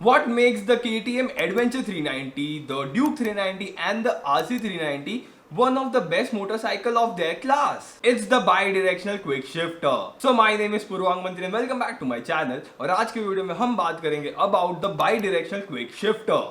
What makes the KTM Adventure 390, the Duke 390 and the RC 390 one of the best motorcycle of their class? It's the bi-directional quick shifter. So my name is Purvang Mantri and welcome back to my channel. और आज के video में हम बात करेंगे about the bi-directional quick shifter.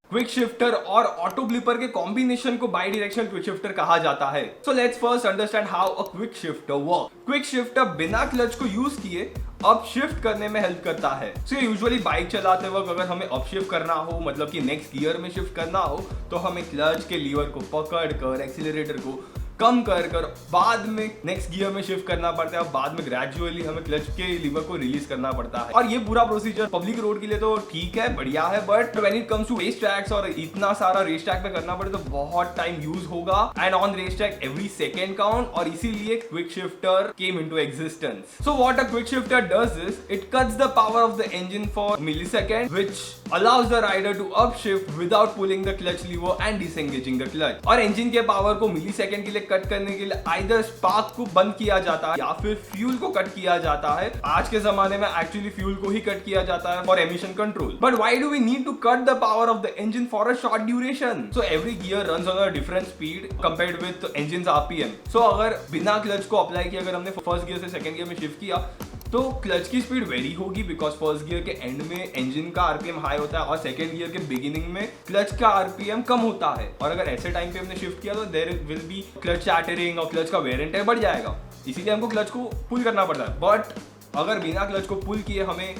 Quick shifter और auto blipper के combination को बाई डायरेक्शनल क्विक शिफ्टर कहा जाता है. So let's first understand how a quick shifter work. Quick shifter बिना क्लच को यूज किए अप शिफ्ट करने में हेल्प करता है. सो यूजुअली बाइक चलाते वक्त अगर हमें अप शिफ्ट करना हो, मतलब कि नेक्स्ट गियर में शिफ्ट करना हो, तो हमें क्लच के लीवर को पकड़ कर एक्सीलरेटर को कम कर बाद में नेक्स्ट गियर में शिफ्ट करना पड़ता है और बाद में ग्रेजुअली हमें क्लच के लीवर को रिलीज करना पड़ता है. और ये पूरा प्रोसीजर पब्लिक रोड के लिए तो ठीक है, बढ़िया है, but when it comes to race tracks और इतना सारा रेस ट्रैक पे करना पड़े तो बहुत टाइम यूज होगा. And on race track every second count, और इसीलिए quick shifter came into existence. So what a quick shifter does is it cuts the power of the engine for millisecond, which allows the rider to upshift without pulling the clutch lever and disengaging the clutch. और engine के power को millisecond के लिए cut करने के लिए either spark को बंद किया जाता है या फिर फ्यूल को कट किया जाता है. आज के जमाने में एक्चुअली फ्यूल को ही कट किया जाता है for emission control. But why do we need to cut the power of the engine for a short duration? So every gear runs on a different speed compared with engine RPM. So अगर बिना clutch को apply किया, अगर हमने first gear से second gear में shift किया, तो क्लच की स्पीड वेरी होगी बिकॉज फर्स्ट गियर के एंड में इंजन का आरपीएम हाई होता है और सेकंड गियर के बिगिनिंग में क्लच का आरपीएम कम होता है. और अगर ऐसे टाइम पे हमने शिफ्ट किया तो there will be clutch chattering और क्लच का वेयर एंड टेयर बढ़ जाएगा. इसीलिए हमको क्लच को पुल करना पड़ता है. बट अगर बिना क्लच को पुल किए हमें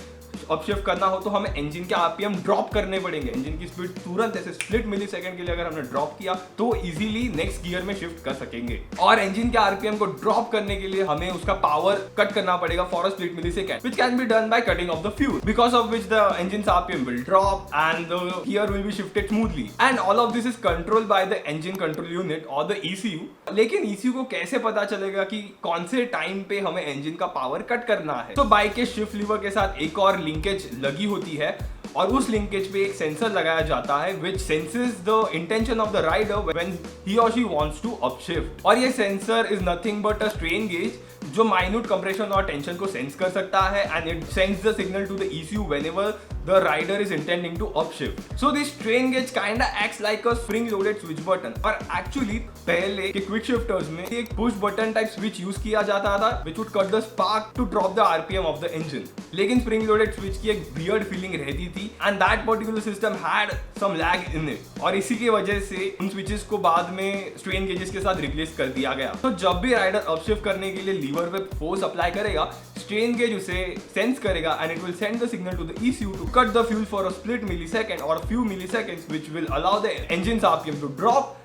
अपशिफ्ट करना हो तो हमें इंजन के आरपीएम ड्रॉप करने पड़ेंगे. इंजन की स्पीड तुरंत ऐसे स्प्लिट मिली सेकंड के लिए अगर हमने ड्रॉप किया तो इजीली नेक्स्ट गियर में शिफ्ट कर सकेंगे. और इंजन के आरपीएम को ड्रॉप करने के लिए हमें उसका पावर कट करना पड़ेगा for a split millisecond, which can be done by cutting off the fuel, because of which the engine RPM will drop and the gear will be shifted smoothly. And all of this is controlled by the engine control unit और the ECU. लेकिन ECU को कैसे पता चलेगा कि कौन से time पे हमें इंजन का पावर कट करना है? तो बाइक के शिफ्ट लीवर के साथ एक और लिंकेज लगी होती है और उस लिंकेज पे एक सेंसर लगाया जाता है which senses the intention of the rider when he or she wants to upshift. और ये sensor is nothing but a strain gauge जो माइन्यूट कंप्रेशन और टेंशन को सेंस कर सकता है and it sends the signal to the ECU whenever the rider is intending to upshift. So this strain gauge kinda acts like a spring loaded switch button. और actually पहले के quick shifters में एक push button type switch use किया जाता था which would cut the spark to drop the RPM of the engine. लेकिन spring loaded switch की एक वियर्ड फीलिंग रहती थी and that particular system had some lag in it. और इसी की वजह से उन स्विचेस को बाद में स्ट्रेन गेजेस के साथ रिप्लेस कर दिया गया. तो जब भी राइडर अपशिफ्ट करने के लिए लीवर पे फोर्स अप्लाई करेगा, स्ट्रेन गेज उसे सेंस करेगा and it will send the signal to the ECU to cut the fuel for a split millisecond और few milliseconds which will allow the engine RPM to drop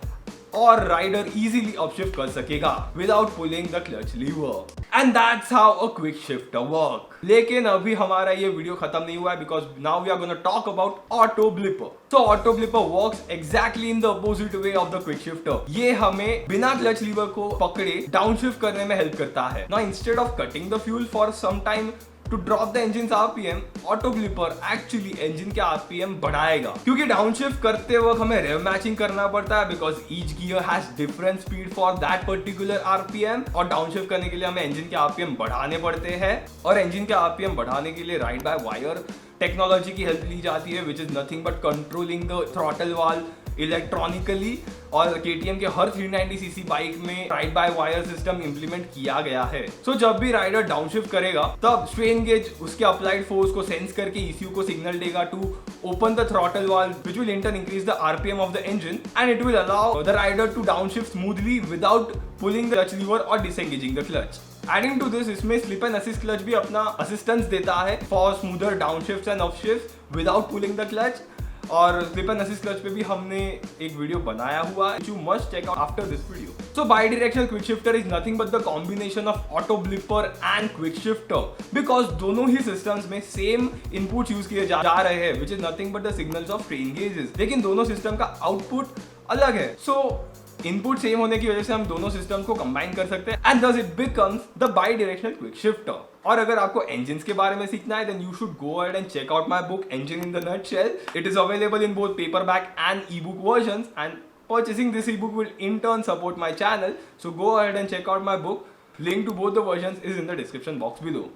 और rider easily upshift कर सकेगा without pulling the clutch lever. And that's how a quick shifter work. लेकिन अभी हमारा ये video खत्म नहीं हुआ है because now we are gonna talk about auto blipper. So auto blipper works exactly in the opposite way of the quick shifter. ये हमें बिना क्लच लीवर को पकड़े डाउन शिफ्ट करने में हेल्प करता है. Now instead of cutting the fuel for some time to drop the engine's RPM, auto blipper actually engine के आरपीएम बढ़ाएगा. क्योंकि डाउनशिफ्ट करते वक्त हमें रेव मैचिंग करना पड़ता है because each gear has different speed for that particular RPM. और डाउनशिफ्ट करने के लिए हमें इंजन के आरपीएम बढ़ाने पड़ते हैं. और इंजन के आरपीएम बढ़ाने के लिए राइड बाय वायर टेक्नोलॉजी की हेल्प ली जाती है, विच is nothing but controlling the throttle valve electronically. और KTM के हर 390cc बाइक में ride by wire system implement किया गया है. सो जब भी राइडर डाउनशिफ्ट करेगा तब स्ट्रेन गेज उसके अप्लाइड फोर्स को सेंस करके ECU को सिग्नल देगा to open the throttle valve which will in turn increase the RPM of the engine and it will allow the rider to downshift smoothly without pulling the clutch lever और disengaging the clutch. Adding to this, इसमें slip and assist clutch भी अपना assistance देता है for smoother downshifts and upshifts without pulling the clutch. और slip and assist clutch पे भी हमने एक वीडियो बनाया हुआ है, you must check out after this video. So bidirectional quick shifter is nothing but the combination of auto blipper and quick shifter because दोनों ही सिस्टम्स में सेम इनपुट यूज किए जा रहे हैं which is nothing but the signals of strain gauges. लेकिन दोनों system का आउटपुट अलग है. सो इनपुट सेम होने की वजह से हम दोनों सिस्टम को कंबाइन कर सकते हैं and thus it becomes the bi-directional quick shifter. और अगर आपको engines के बारे में सीखना है then you should go ahead and check out my book Engine in the Nutshell. It is available in both paperback and ebook versions and purchasing this ebook will in turn support my channel. So go ahead and check out my book. Link to both the versions is in the description box below.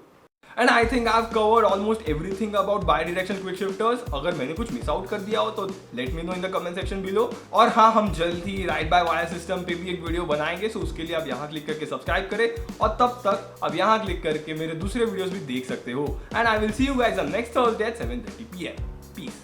And I think I have covered almost everything about by direction quick shifters. अगर मैंने कुछ miss out कर दिया हो तो let me know in the comment section below. और हाँ, हम जल्द ही राइड बाय वायर सिस्टम पे भी एक वीडियो बनाएंगे, सो उसके लिए आप यहाँ क्लिक करके सब्सक्राइब करें और तब तक अब यहाँ क्लिक करके मेरे दूसरे वीडियोस भी देख सकते हो. And I will see you guys on next Thursday at 7:30 PM. Piece.